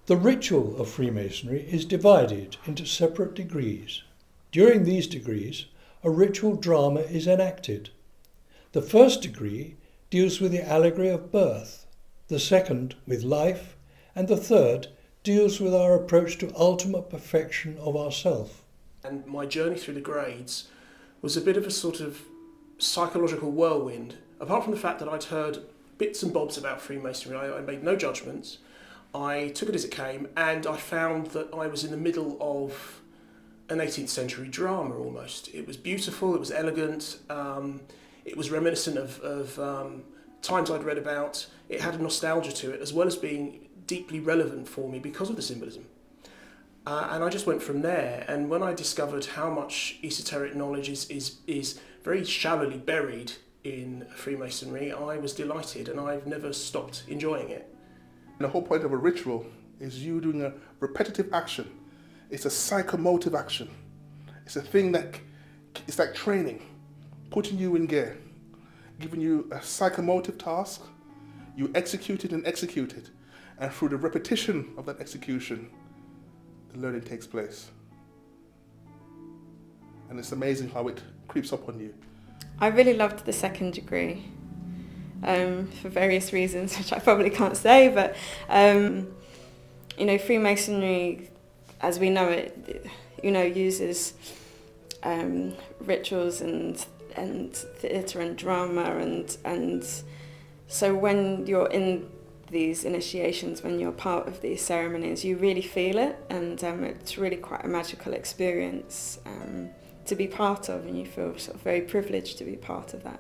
The ritual of Freemasonry is divided into separate degrees. During these degrees, a ritual drama is enacted. The first degree deals with the allegory of birth, the second with life, and the third deals with our approach to ultimate perfection of ourself. And my journey through the grades was a bit of a sort of psychological whirlwind. Apart from the fact that I'd heard bits and bobs about Freemasonry, I made no judgments. I took it as it came, and I found that I was in the middle of an 18th century drama almost. It was beautiful, it was elegant, it was reminiscent of times I'd read about. It had a nostalgia to it, as well as being deeply relevant for me because of the symbolism. And I just went from there, and when I discovered how much esoteric knowledge is very shallowly buried in Freemasonry, I was delighted, and I've never stopped enjoying it. The whole point of a ritual is you doing a repetitive action. It's a psychomotive action. It's a thing that, it's like training, putting you in gear, giving you a psychomotive task, you execute it, and through the repetition of that execution, the learning takes place. And it's amazing how it creeps up on you. I really loved the second degree. For various reasons, which I probably can't say, but Freemasonry, as we know it, uses rituals and theatre and drama, and so when you're in these initiations, when you're part of these ceremonies, you really feel it, and it's really quite a magical experience to be part of, and you feel sort of very privileged to be part of that.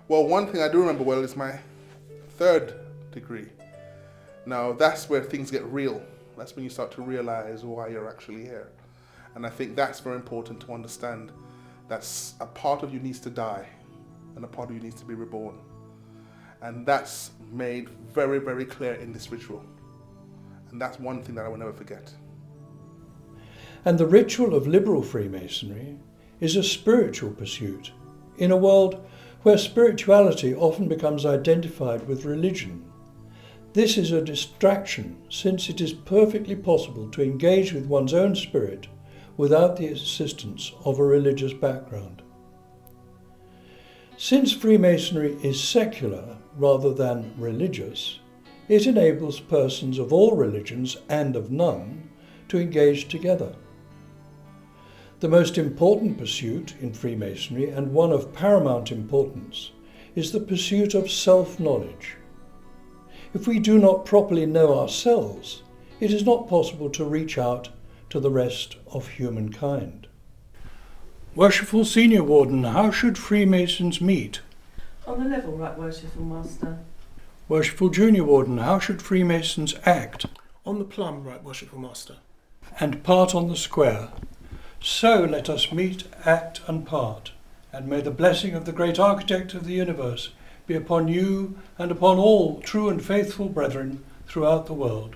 Well, one thing I do remember well is my third degree. Now, that's where things get real. That's when you start to realize why you're actually here. And I think that's very important to understand. That's a part of you needs to die, and a part of you needs to be reborn. And that's made very, very clear in this ritual. And that's one thing that I will never forget. And the ritual of liberal Freemasonry is a spiritual pursuit in a world where spirituality often becomes identified with religion. This is a distraction, since it is perfectly possible to engage with one's own spirit without the assistance of a religious background. Since Freemasonry is secular rather than religious, it enables persons of all religions and of none to engage together. The most important pursuit in Freemasonry, and one of paramount importance, is the pursuit of self-knowledge. If we do not properly know ourselves, it is not possible to reach out to the rest of humankind. Worshipful Senior Warden, how should Freemasons meet? On the level, Right Worshipful Master. Worshipful Junior Warden, how should Freemasons act? On the plumb, Right Worshipful Master. And part on the square. So let us meet, act and part, and may the blessing of the great architect of the universe be upon you and upon all true and faithful brethren throughout the world.